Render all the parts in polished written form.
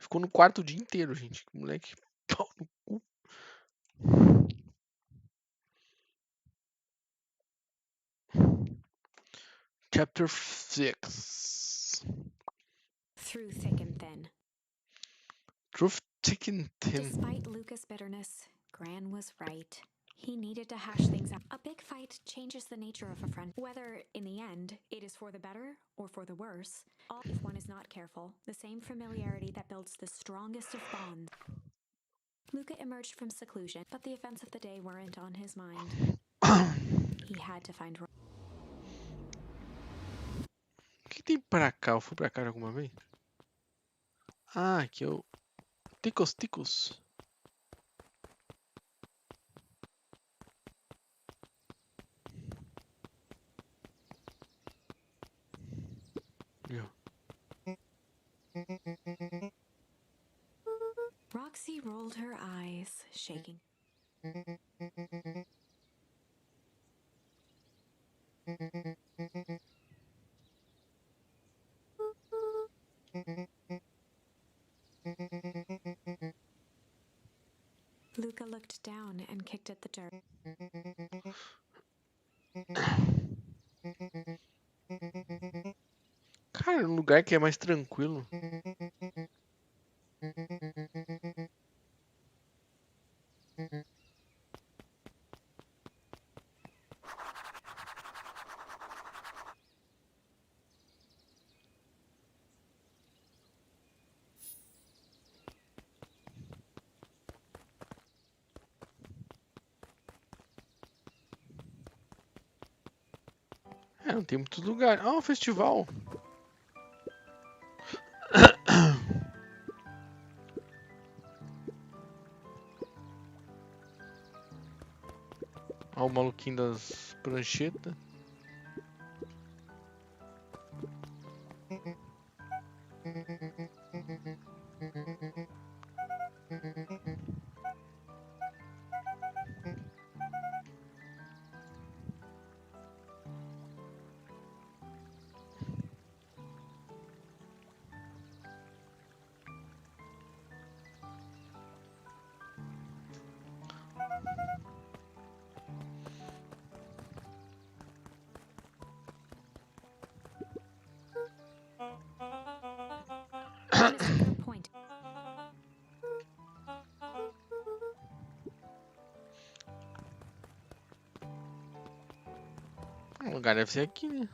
Ficou no quarto o dia inteiro, gente. Que moleque pau no cu. Chapter 6. Through thick and thin. Truth, thick and thin. Despite Luca's bitterness, Gran was right. He needed to hash things out. A big fight changes the nature of a friend. Whether, in the end, it is for the better or for the worse, if one is not careful, the same familiarity that builds the strongest of bonds. Luca emerged from seclusion, but the events of the day weren't on his mind. He had to find... O que tem pra cá? Eu fui pra cá alguma vez? Ah, aqui eu... Ticos, ticos. Roxy rolled her eyes, shaking. Luca looked down and kicked at the dirt. Cara, um lugar que é mais tranquilo. É, não tem muito lugar. Ah, um festival. Ó, o maluquinho das pranchetas. In a singular point. O lugar deve ser aqui, né?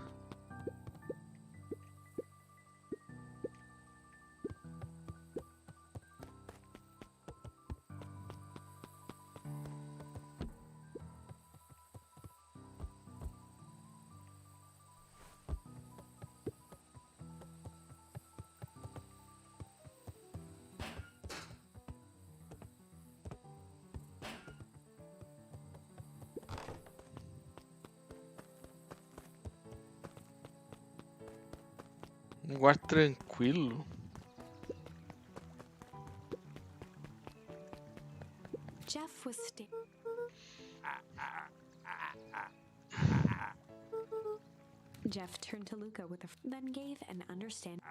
Um lugar tranquilo. Jeff was Jeff turned to Luca with then gave an understanding.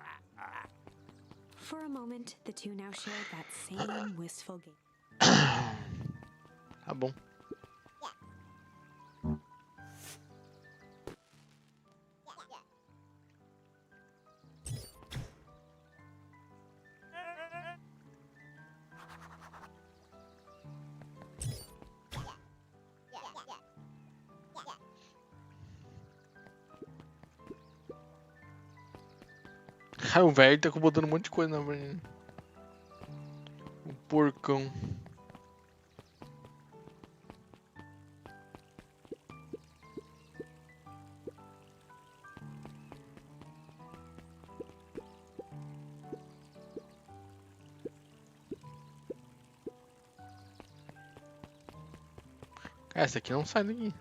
For a moment, the two now shared that same wistful gaze. Tá bom. Cara, o velho tá botando um monte de coisa na frente. O porcão. Essa aqui não sai daqui.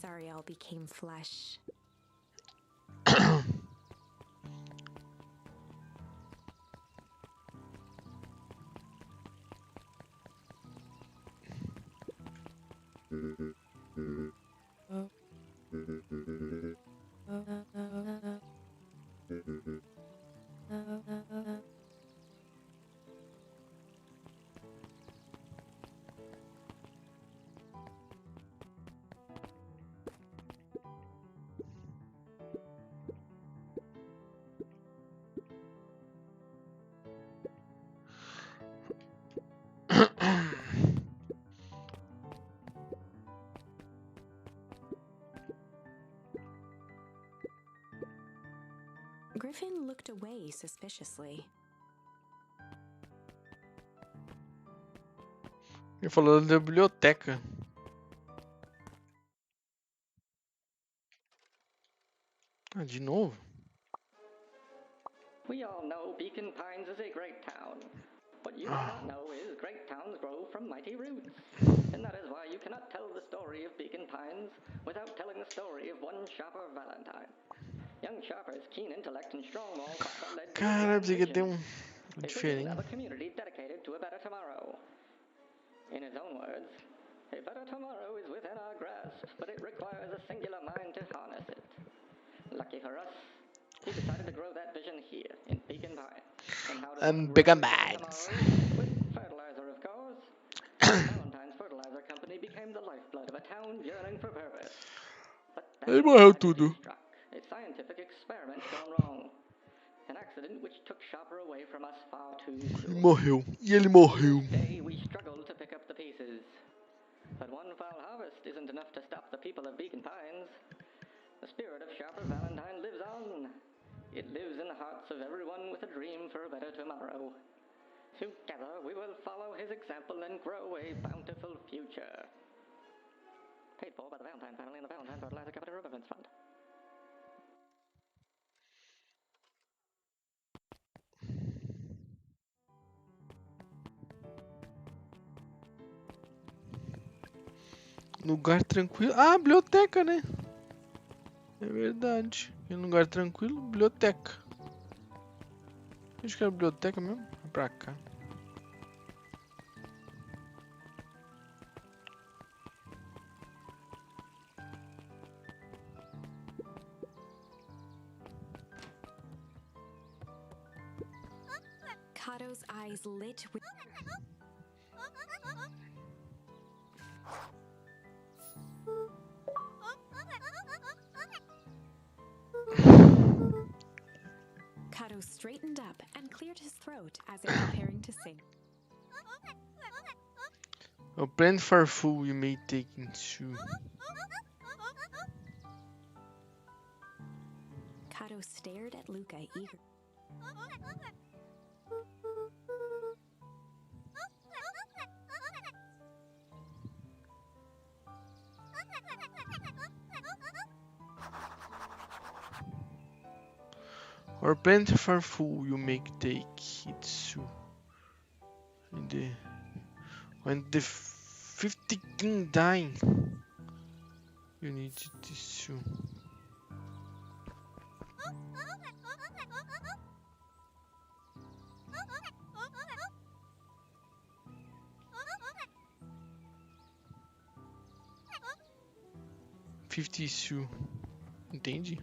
Sorry, all became flesh. Griffin looked away suspiciously. Ele falou da biblioteca. Ah, de novo? We all know Beacon Pines is a great town. What you may not know is great towns grow from mighty roots. And that is why you cannot tell the story of Beacon Pines without telling the story of one Shopper Valentine. Young Shopper's keen intellect and strong moral fiber led to a Caralho, grand pensei que ia ter vision. um A vision diferente. of a community dedicated to a better tomorrow. In his own words, a better tomorrow is within our grasp, but it requires a singular mind to harness it. Lucky for us, he decided to grow that vision here in Beacon Pines. And how does one grow Beacon a better Pines. tomorrow? With fertilizer, of course. Valentine's Fertilizer Company became the lifeblood of a town yearning for purpose. But then Ele morreu tragedy tudo. struck. A scientific experiment gone wrong. An accident which took Shopper away from us far too Ele soon. morreu. E ele To morreu. this day, we struggle to pick up the pieces. But one foul harvest isn't enough to stop the people of Beacon Pines. The spirit of Shopper Valentine lives on. It lives in the hearts of everyone with a dream for a better tomorrow. Together, we will follow his example and grow a bountiful future. Paid for by the Valentine family and the Valentine Fertilizer Company Remembrance Fund. Lugar tranquilo. Ah, biblioteca, né? É verdade. Em lugar tranquilo, biblioteca. Acho que era biblioteca mesmo. Vai pra cá. Kato's eyes lit with. Kato straightened up and cleared his throat as if preparing to sing. A plan for fool you may take into. Kato stared at Luca eagerly. Or plenty for fool you make take it so. When the 50 king dying, you need to sue. Sue. Entendi.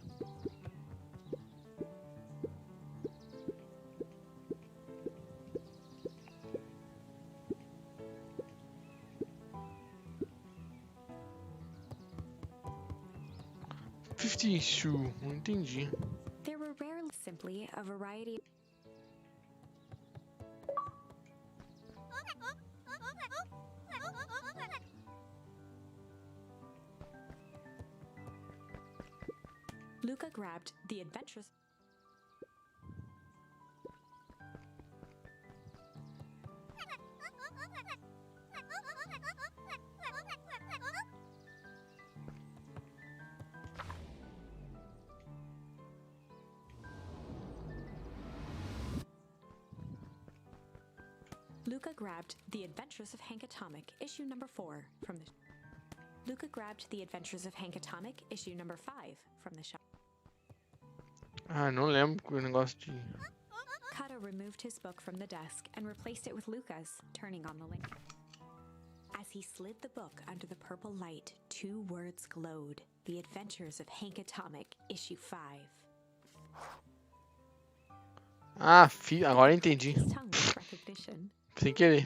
Sue. Não entendi. There were rarely simply a variety. Luca grabbed the adventurous. Luca grabbed The Adventures of Hank Atomic, issue number 4 from the. Luca grabbed The Adventures of Hank Atomic, issue number 5 from the shop. Ah, não lembro que o negócio de. Kato removed his book from the desk and replaced it with Luca's, turning on the link. As he slid the book under the purple light, 2 words glowed. The Adventures of Hank Atomic, Issue 5. Ah, agora eu entendi. His tongue with recognition. Sem querer.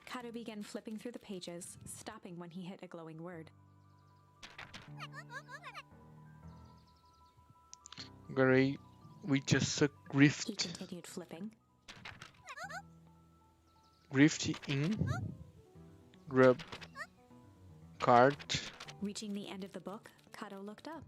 Kato began flipping through the pages, stopping when he hit a glowing word. Agora we just a He grift. continued flipping. Grift in. Grub. Cart. Reaching the end of the book, Kato looked up.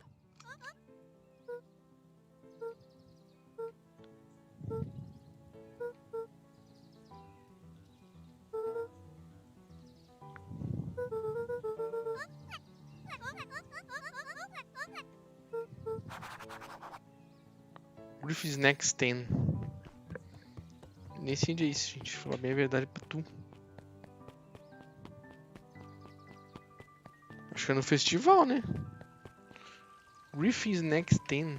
Griff is next 10. Nem sei onde é isso, gente. Falar bem a verdade pra tu. Acho que é no festival, né? Griff is next 10.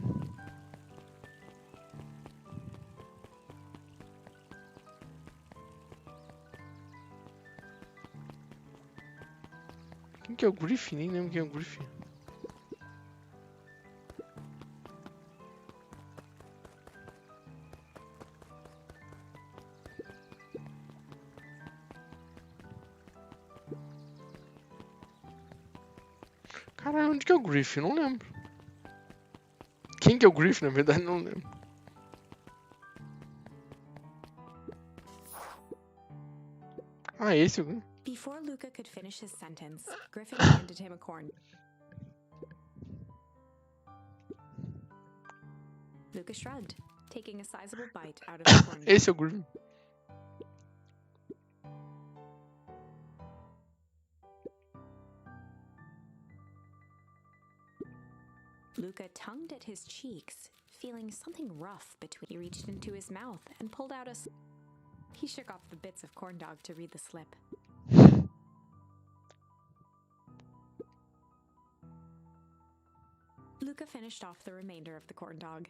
Quem que é o Griff? Nem lembro quem é o Griff. Caralho, onde que é o Griff? Não lembro. Quem que é o Griff, na verdade, não lembro. Ah, esse é o Griff. Before Luca could finish his sentence, Griffin handed him a corn. Luca shrugged, taking a sizable bite out of the corn. Esse é o Griff. Luca tongued at his cheeks, feeling something rough between. He reached into his mouth and pulled out He shook off the bits of corn dog to read the slip. Luca finished off the remainder of the corn dog.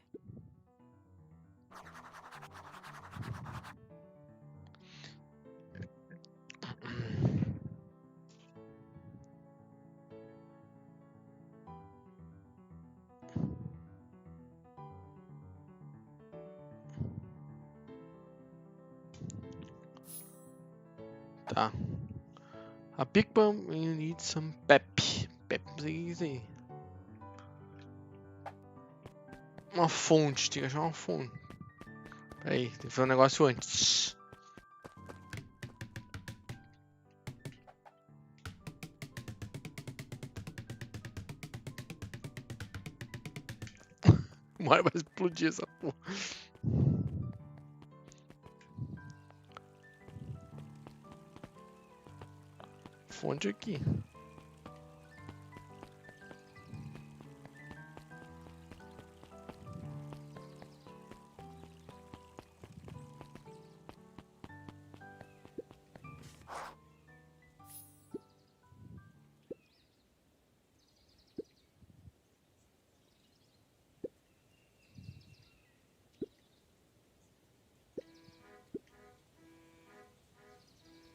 Tá. A Big Bum, you need some pep. Pep, não sei o que é isso aí. Uma fonte, tem que achar uma fonte. Pera aí, tem que fazer um negócio antes. Uma hora vai explodir essa porra. Fonte aqui.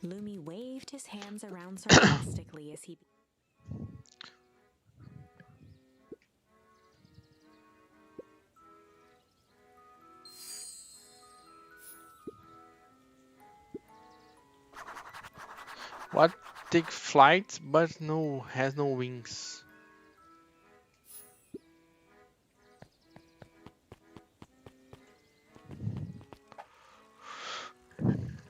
Lumi waved his hands around sarcastically as he... What take flight but has no wings?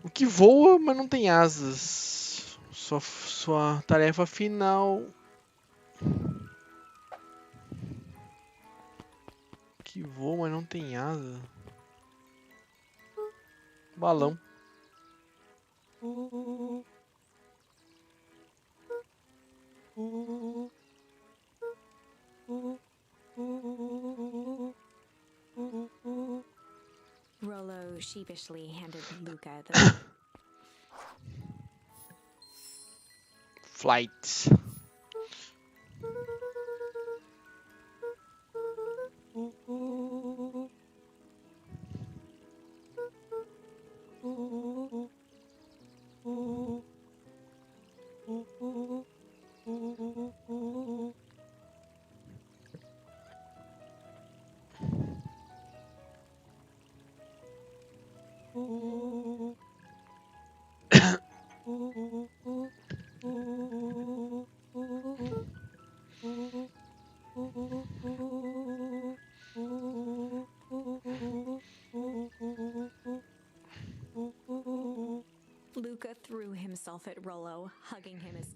O que voa, mas não tem asas. Sua tarefa final. Que voa, mas não tem asa. Balão. Rollo sheepishly handed Luca the... Flight. Luca threw himself at Rollo, hugging him as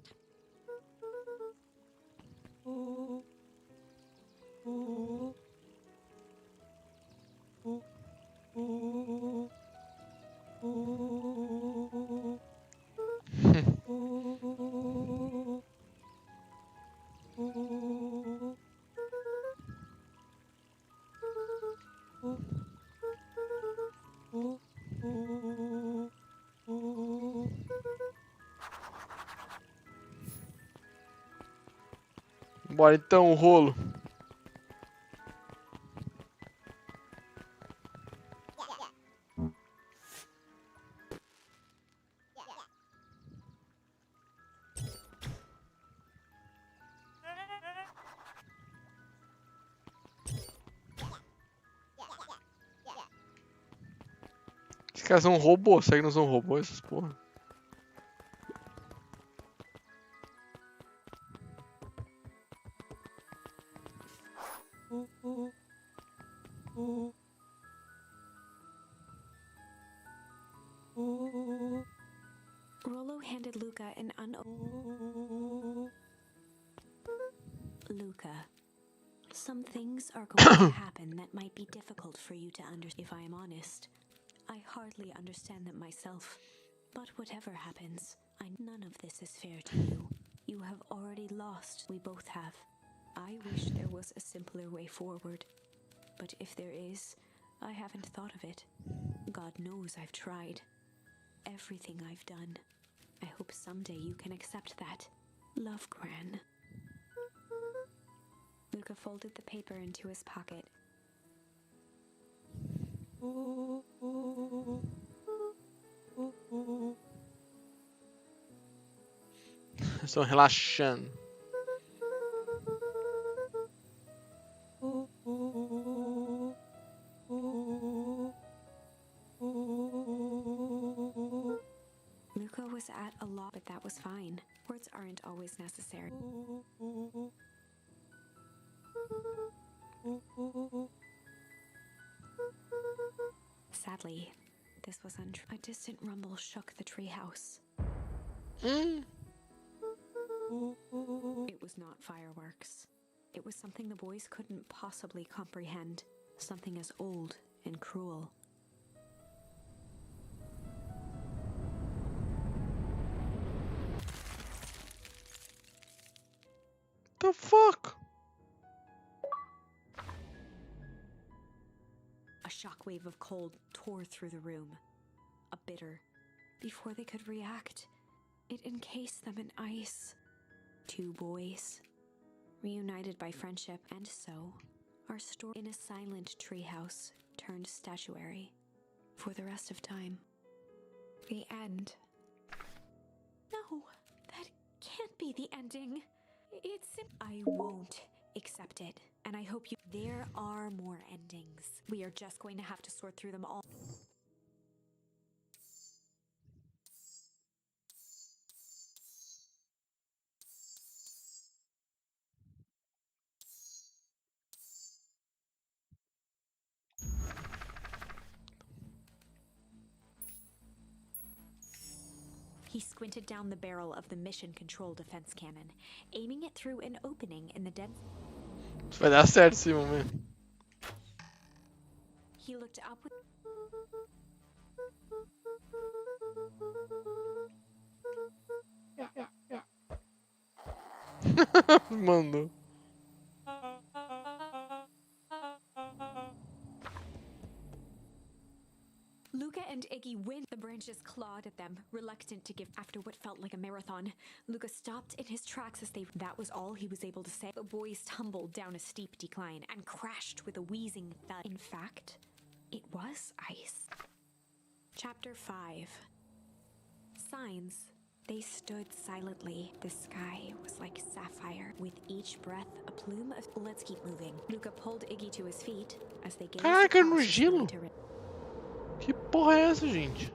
Bora então, o rolo. Esses caras são robôs, será que não são robôs essas porra? Rollo handed Luca an Luca, some things are going to happen that might be difficult for you to understand. If I am honest, I hardly understand them myself. But whatever happens, none of this is fair to you. You have already lost. We both have. I wish there was a simpler way forward. But if there is, I haven't thought of it. God knows I've tried. Everything I've done. I hope someday you can accept that. Love, Gran. Luca folded the paper into his pocket. Estão relaxando. Luca was at a loss, but that was fine. Words aren't always necessary. Sadly, this was untrue. A distant rumble shook the treehouse. It was not fireworks. It was something the boys couldn't possibly comprehend. Something as old and cruel. The fuck? A shockwave of cold tore through the room. A bitter. Before they could react, it encased them in ice. Two boys, reunited by friendship, and so, our story in a silent treehouse turned statuary for the rest of time. The end. No, that can't be the ending. I won't accept it, and I hope you. There are more endings. We are just going to have to sort through them all. He squinted down the barrel of the mission control defense cannon, aiming it through an opening in the dead. Isso vai dar certo esse momento. He looked up with. Mandou. Luca and Iggy win. The branches clawed at them, reluctant to give after what felt like a marathon. Luca stopped in his tracks as they. That was all he was able to say. The boys tumbled down a steep decline and crashed with a wheezing thud. In fact, it was ice. Chapter 5. Signs They stood silently. The sky was like sapphire. With each breath, a plume of... Let's keep moving. Luca pulled Iggy to his feet as they gazed Caraca, no across the gelo? city to... Que porra é essa, gente?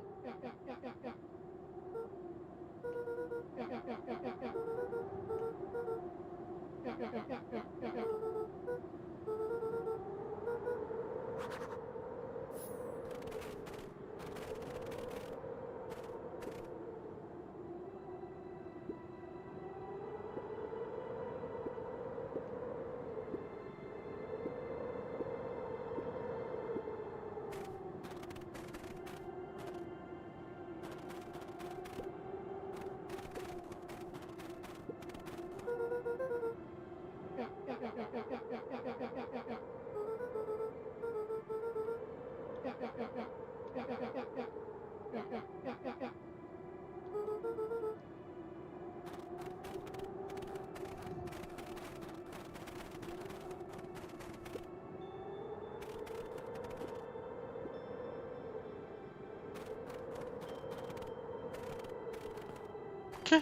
Que?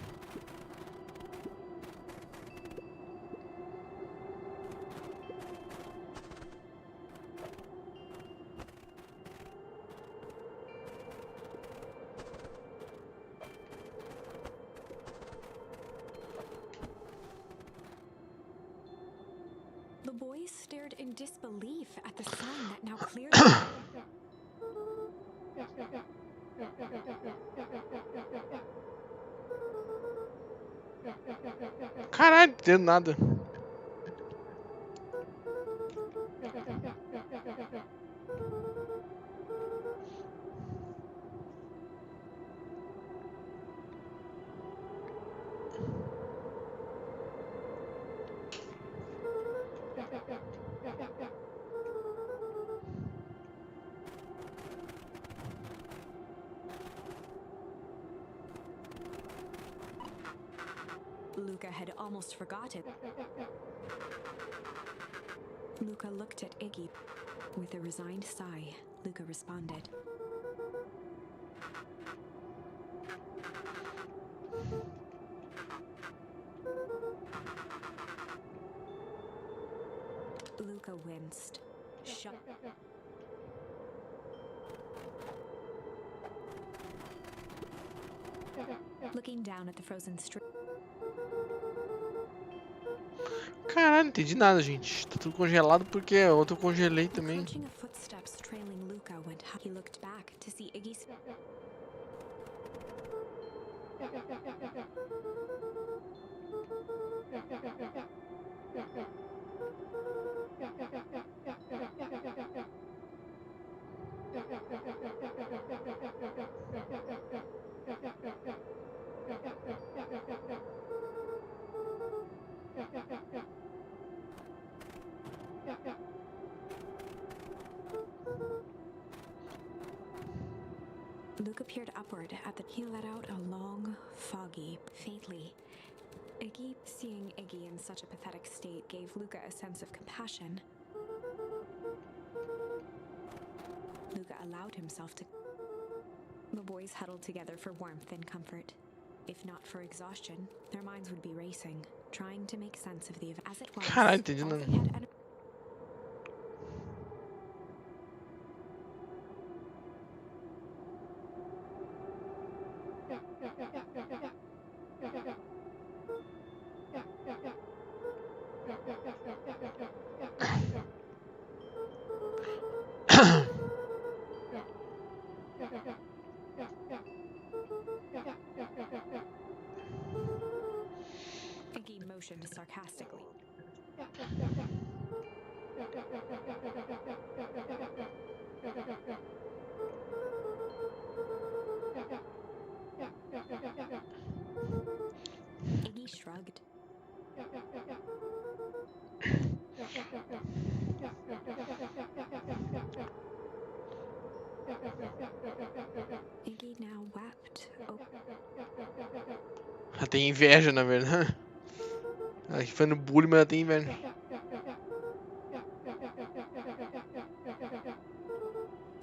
The boys stared in disbelief at the sign that now clearly... Caralho, não entendo nada. Luca had almost forgotten. Luca looked at Iggy. With a resigned sigh, Luca responded. Luca winced. Shut. Looking down at the frozen street. Caralho, não entendi nada, gente. Tá tudo congelado porque eu congelei The também. crunching of footsteps trailing Luca went high. He looked back to see Iggy's... Luca peered upward at the... He let out a long, foggy, faintly. Iggy, seeing Iggy in such a pathetic state, gave Luca a sense of compassion. Luca allowed himself to... The boys huddled together for warmth and comfort. If not for exhaustion, their minds would be racing, trying to make sense of the event. As it was, Caralho, entendi all nada. they had... Iggy motioned sarcastically. Iggy shrugged. Iggy now wept. Ela tem inveja, na verdade. Ela que foi no bullying, mas ela tem inveja.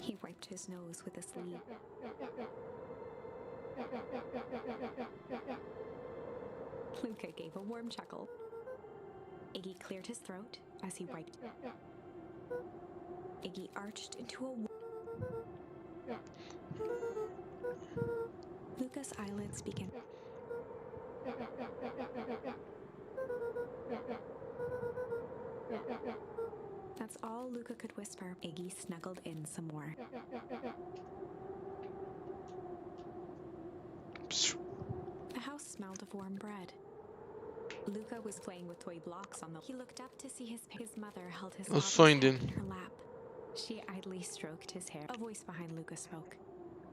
He wiped his nose with a sleeve. Luca gave a warm chuckle. Iggy cleared his throat as he wiped. Iggy arched into a... Luca's eyelids began... That's all Luca could whisper. Iggy snuggled in some more. The house smelled of warm bread. Luca was playing with toy blocks on the... He looked up to see his mother held his father's head in her lap. She idly stroked his hair. A voice behind Luca spoke.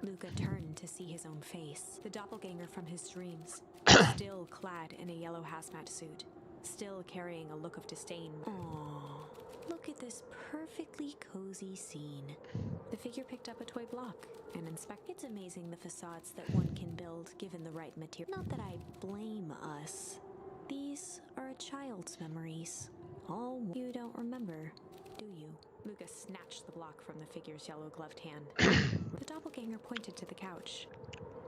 Luca turned to see his own face. The doppelganger from his dreams. Still clad in a yellow hazmat suit. Still carrying a look of disdain. Aww. Look at this perfectly cozy scene. The figure picked up a toy block and inspected. It's amazing the facades that one can build given the right material. Not that I blame us. These are a child's memories. All you don't remember, do you? Luca snatched the block from the figure's yellow-gloved hand. The doppelganger pointed to the couch.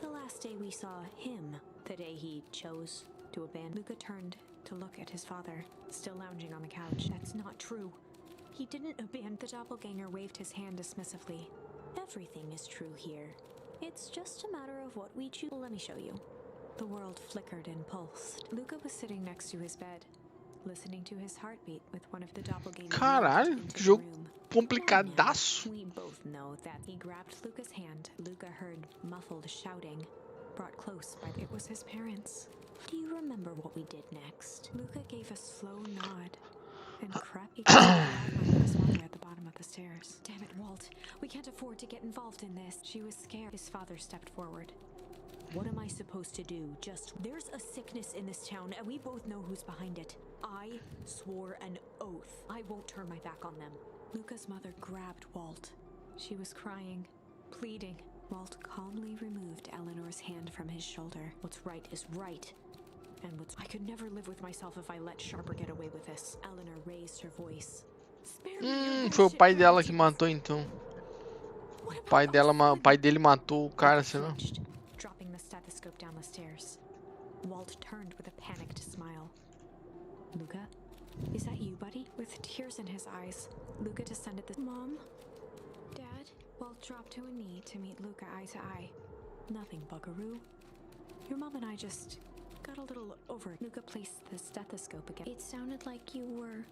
The last day we saw him, the day he chose to abandon. Luca turned to look at his father, still lounging on the couch. That's not true. He didn't abandon. The doppelganger waved his hand dismissively. Everything is true here. It's just a matter of what we choose. Well, let me show you. The world flickered and pulsed. Luca was sitting next to his bed, listening to his heartbeat with one of the doppelgangers. Caralho, que jogo complicadaço. We both know that. He grabbed Luca's hand. Luca heard muffled shouting, brought close by... It was his parents. Do you remember what we did next? Luca gave a slow nod and crept his mother at the bottom of the stairs. Damn it, Walt. We can't afford to get involved in this. She was scared. His father stepped forward. What am I supposed to do? There's a sickness in this town, and we both know who's behind it. I swore an oath. I won't turn my back on them. Luca's mother grabbed Walt. She was crying, pleading. Walt calmly removed Eleanor's hand from his shoulder. What's right is right. And I could never live with myself if I let Sharper get away with this. Eleanor raised her voice. Foi o pai dela que matou então. O pai dele matou o cara, sei lá. Dropping the stethoscope down the stairs. Walt turned with a panicked smile. Luca, is that you, buddy? With tears in his eyes, Luca descended the... Mom? Dad? Walt dropped to a knee to meet Luca eye to eye. Nothing, buckaroo. Your mom and I just got a little over it. Luca placed the stethoscope again. It sounded like you were...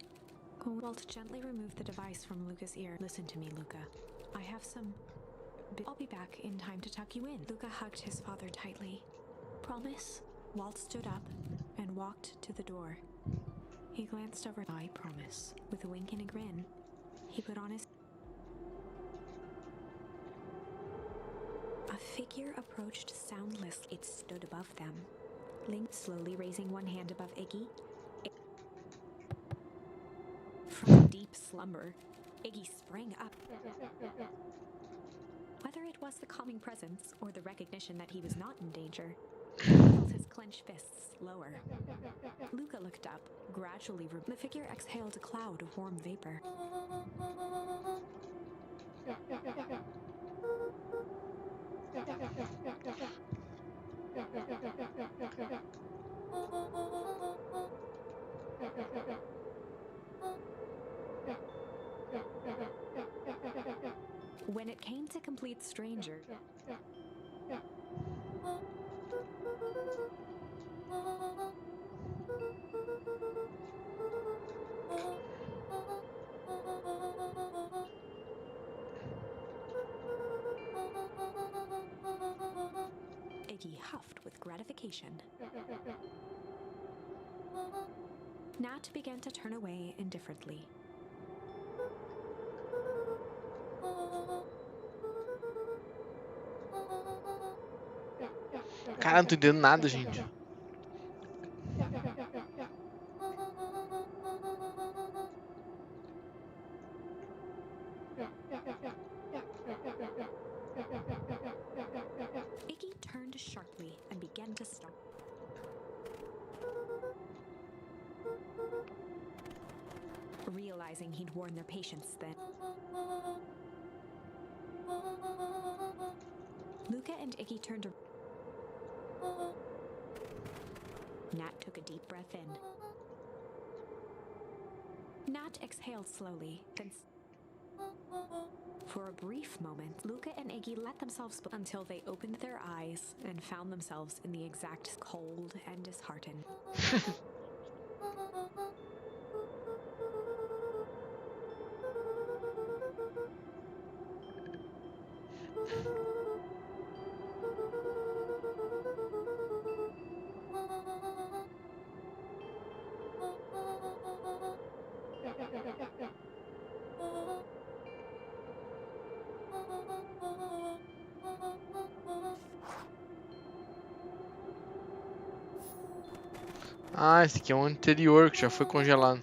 Walt gently removed the device from Luca's ear. Listen to me, Luca. I have some... I'll be back in time to tuck you in. Luca hugged his father tightly. Promise? Walt stood up and walked to the door. He glanced over. I promise. With a wink and a grin, he put on his... A figure approached soundlessly. It stood above them. Link slowly raising one hand above Iggy. From deep slumber, Iggy sprang up. Whether it was the calming presence or the recognition that he was not in danger, he felt his clenched fists lower. Luca looked up, gradually. The figure exhaled a cloud of warm vapor. When it came to complete stranger, Iggy huffed with gratification. Nat began to turn away indifferently. Cara, não tô entendendo nada, gente. Iggy turned sharply and began to stomp. Realizing he'd worn their patience then, Luca and Iggy turned. Nat took a deep breath in. Nat exhaled slowly, then for a brief moment, Luca and Iggy let themselves until they opened their eyes and found themselves in the exact cold and disheartened. Ah, esse aqui é um anterior que já foi congelado.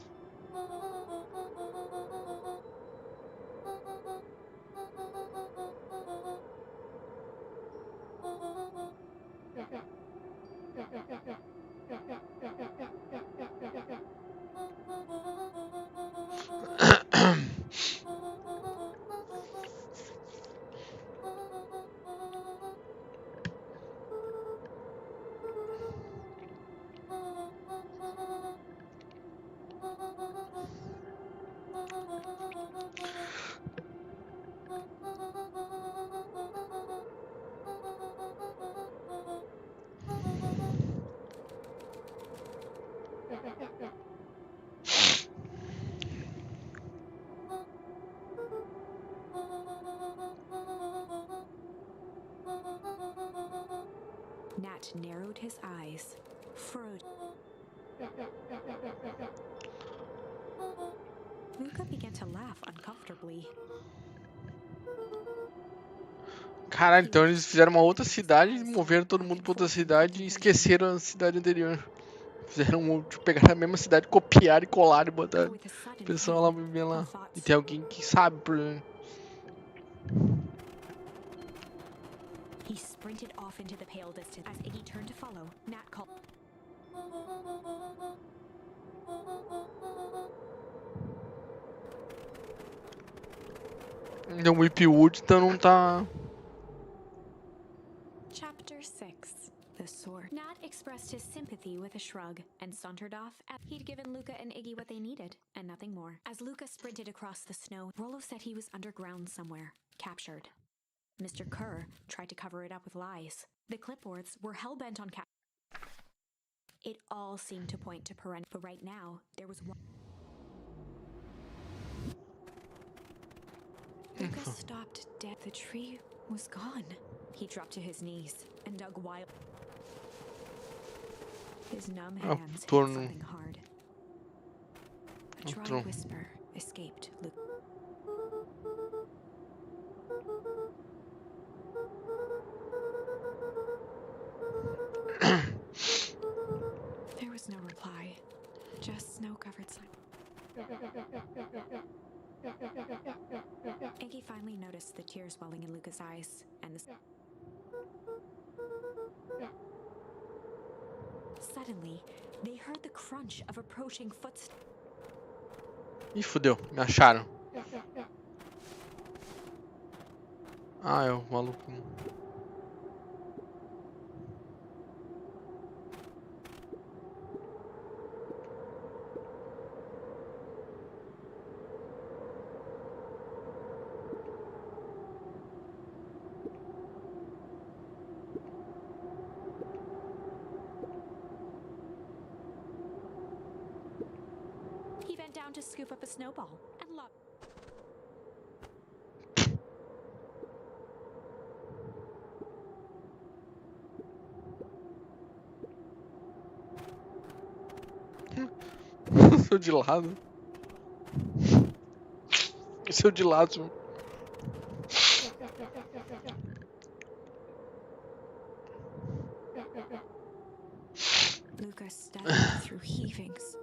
Nat narrowed his eyes, furrowed. Luca began to laugh uncomfortably. Caralho, então eles fizeram uma outra cidade, moveram todo mundo pra outra cidade e esqueceram a cidade anterior. Fizeram, tipo, pegaram a mesma cidade, copiaram e colaram e botaram o pessoal lá viver lá. E tem alguém que sabe por... He sprinted off into the pale distance. As Iggy turned to follow, Nat called. Então o Ipwood então não tá... Chapter 6. The Sword. Nat expressed his sympathy with a shrug and sauntered off. He'd given Luca and Iggy what they needed, and nothing more. As Luca sprinted across the snow, Rollo said he was underground somewhere, captured. Mr. Kerr tried to cover it up with lies. The clipboards were hell-bent on It all seemed to point to Parent, but right now, there was one. Luca stopped dead. The tree was gone. He dropped to his knees and dug wild. His numb hands hit something hard. A dry whisper escaped Luca. There was no reply, just snow-covered silence. Iggy finally noticed the tears welling in Luca's eyes, and suddenly, they heard the crunch of approaching footsteps. Ih, fudeu, me acharam. Ah, é o maluco. He bent down to scoop up a snowball and looked. Seu de lado. Seu de lado. Luca stuttered through heavings.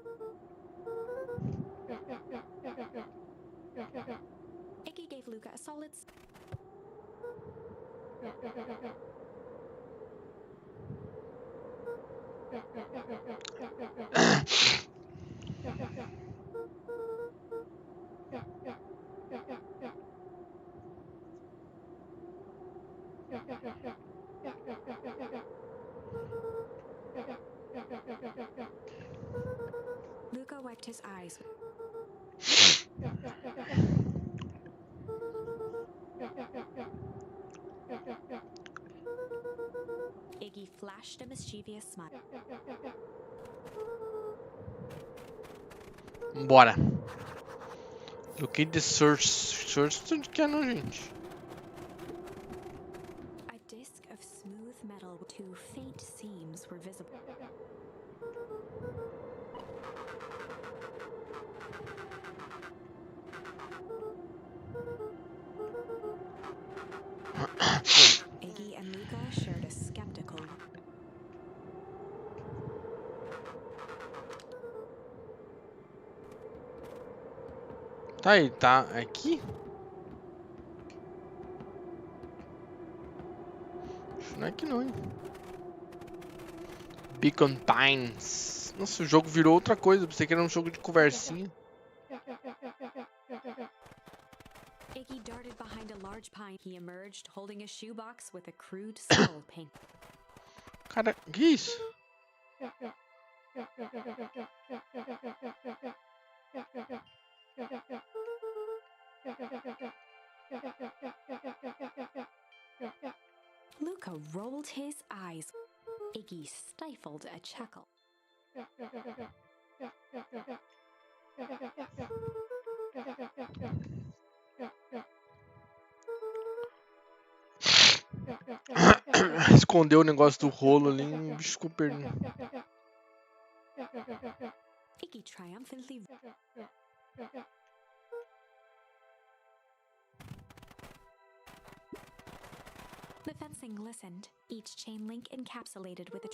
Iggy gave Luca a solid. his eyes. Iggy flashed a mischievous smile. Bora. Locate the source. Source onde que é, não, gente? A disc of smooth metal with two faint seams were visible. Iggy and Luca shared a skeptical look. Tá aí, tá aqui? Acho que não é aqui não, hein? Beacon Pines. Nossa, o jogo virou outra coisa. Pensei que era um jogo de conversinha. Iggy darted behind a large pine. He emerged holding a shoebox with a crude skull paint. Cara, que isso? Luca rolled his eyes. Iggy stifled a chuckle. Escondeu o negócio do rolo ali e o bicho ficou perdido. Iggy triumphantly. The fencing listened, each chain link encapsulated with a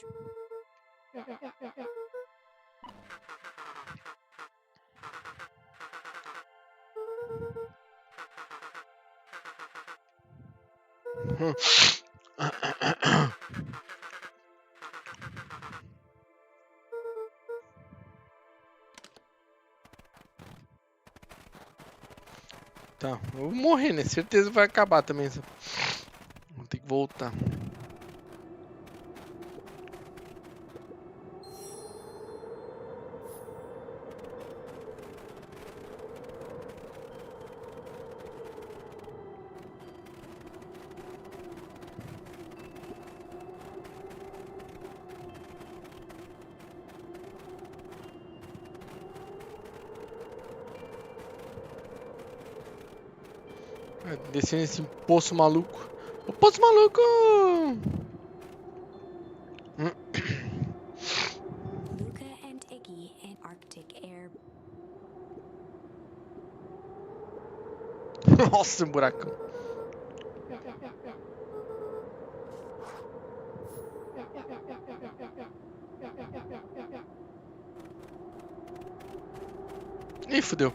Tá, eu vou morrer, né? Certeza vai acabar também. Vou ter que voltar. Descendo esse poço maluco. O poço maluco! Luca and Iggy in Arctic air. Nossa, um buracão. Ih, fodeu.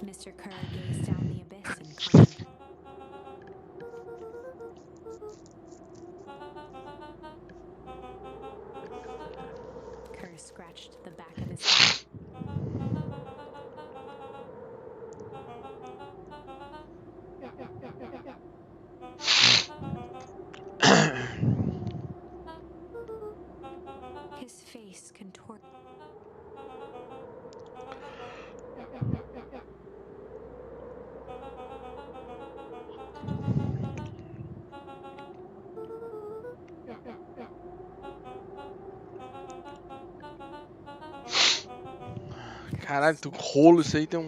Mr. Kerr gazed down the abyss and cried. Kerr scratched the back of his head. His face contorted. Caralho, tem um rolo, isso aí tem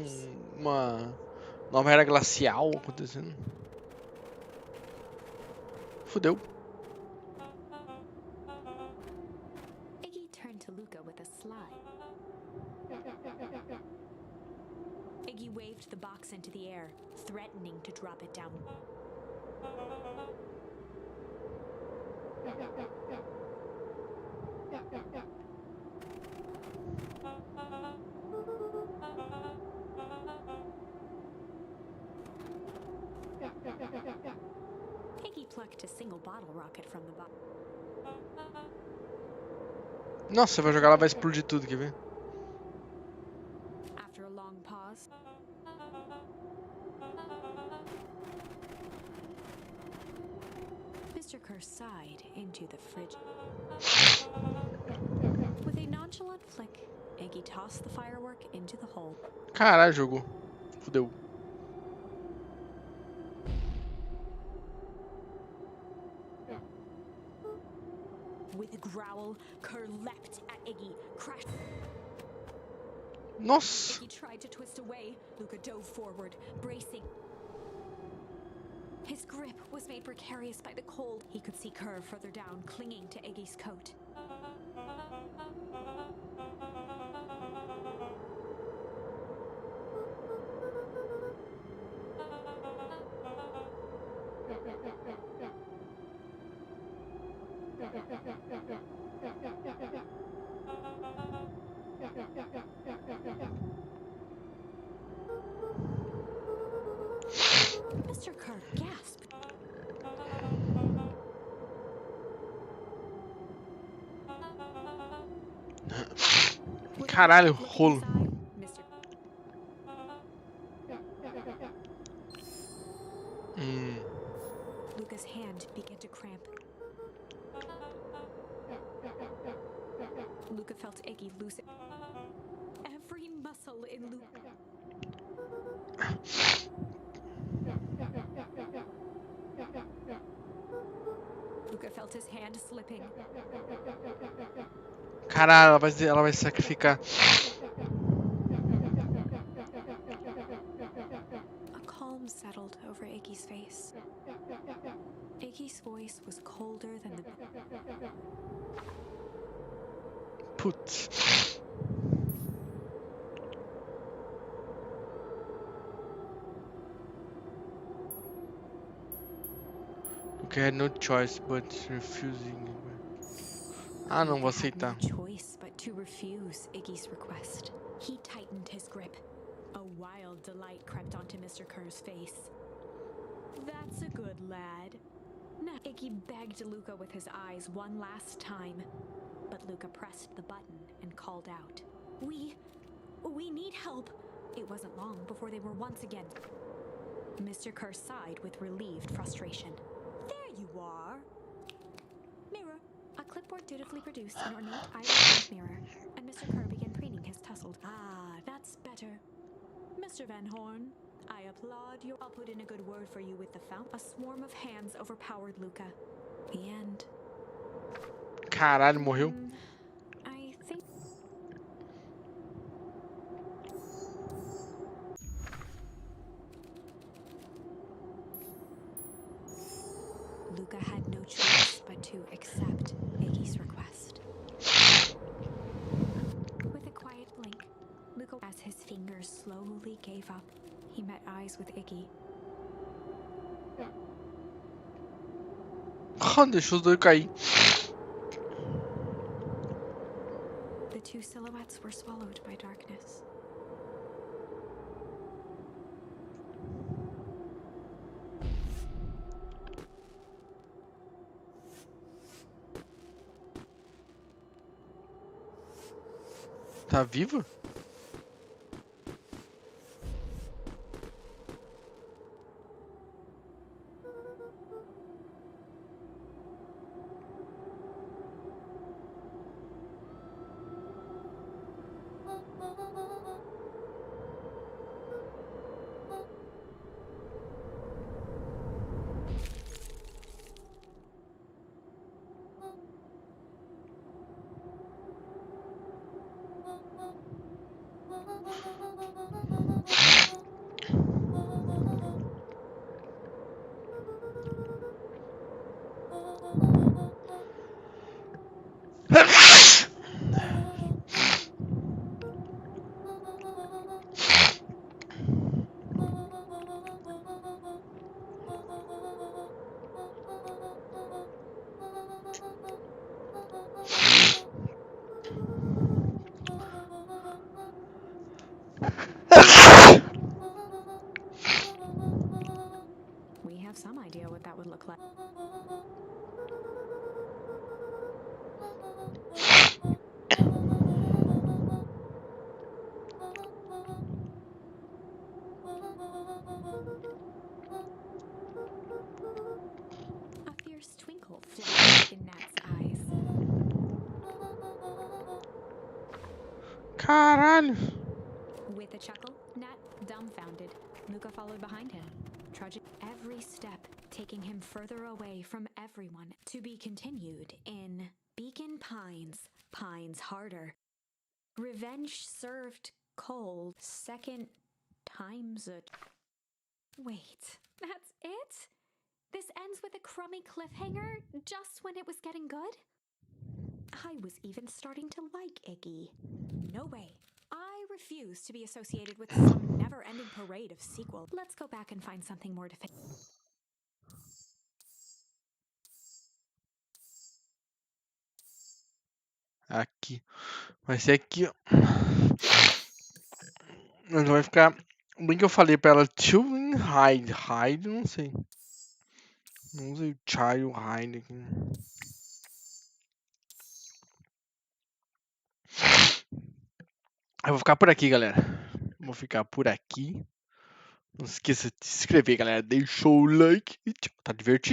uma nova era glacial acontecendo. Fudeu. Iggy turned to Luca with a slide. Iggy waved the box into the air, threatening to drop it down. Iggy plucked a single bottle rocket from the box. Nossa, você vai jogar lá, vai explodir tudo, quer ver? After after a long pause. Mr. Kerr sighed into the fridge. With a nonchalant flick, Iggy tossed the firework into the hole. Caralho, jogou. Fudeu. With a growl, Kerr leapt at Iggy, crashed. Nossa. Iggy tried to twist away. Luca dove forward, bracing. His grip was made precarious by the cold. He could see Kerr further down, clinging to Iggy's coat. Mr. Kerr gasped. Caralho, rolo. Luca's hand began to cramp. Luca felt Iggy loosen. Every muscle in Luca. Luca felt his hand slipping. Caralho, ela vai se sacrificar. A calm settled over Iggy's face. Iggy's voice was colder than the... Putz. Luca had no choice but refusing. Ah, não vou aceitar. Luca had no choice but to refuse Iggy's request. He tightened his grip. A wild delight crept onto Mr. Kerr's face. That's a good lad. Now, Iggy begged Luca with his eyes one last time, but Luca pressed the button and called out. We need help. It wasn't long before they were once again. Mr. Kerr sighed with relieved frustration. There you are. Mirror. A clipboard dutifully produced an ornate ivory mirror, and Mr. Kerr began preening his tousled. Ah, that's better. Mr. Van Horn, I applaud you. I'll put in a good word for you with the fountain. A swarm of hands overpowered Luca. The end. Caralho, morreu. I think... Luca had no choice but to accept Iggy's request. With a quiet blink, Luca, as his fingers slowly gave up, he met eyes with Iggy. Deixa os dois cair. The two silhouettes were swallowed by darkness. Tá viva? We have some idea what that would look like. Caralho. With a chuckle, Nat dumbfounded. Luca followed behind him, trudging every step, taking him further away from everyone. To be continued in Beacon Pines, Pines Harder. Revenge served cold. Second time's a... Wait, that's it? This ends with a crummy cliffhanger just when it was getting good? I was even starting to like Iggy. No way. I refuse to be associated with some never-ending parade of sequel. Let's go back and find something more definitive. Aqui. Vai ser aqui, ó. Mas vai ficar... Bem que eu falei pra ela, children hide. Hide, não sei. Não usei child hide aqui. Eu vou ficar por aqui, galera. Vou ficar por aqui. Não se esqueça de se inscrever, galera. Deixa o like e tchau. Tá divertido.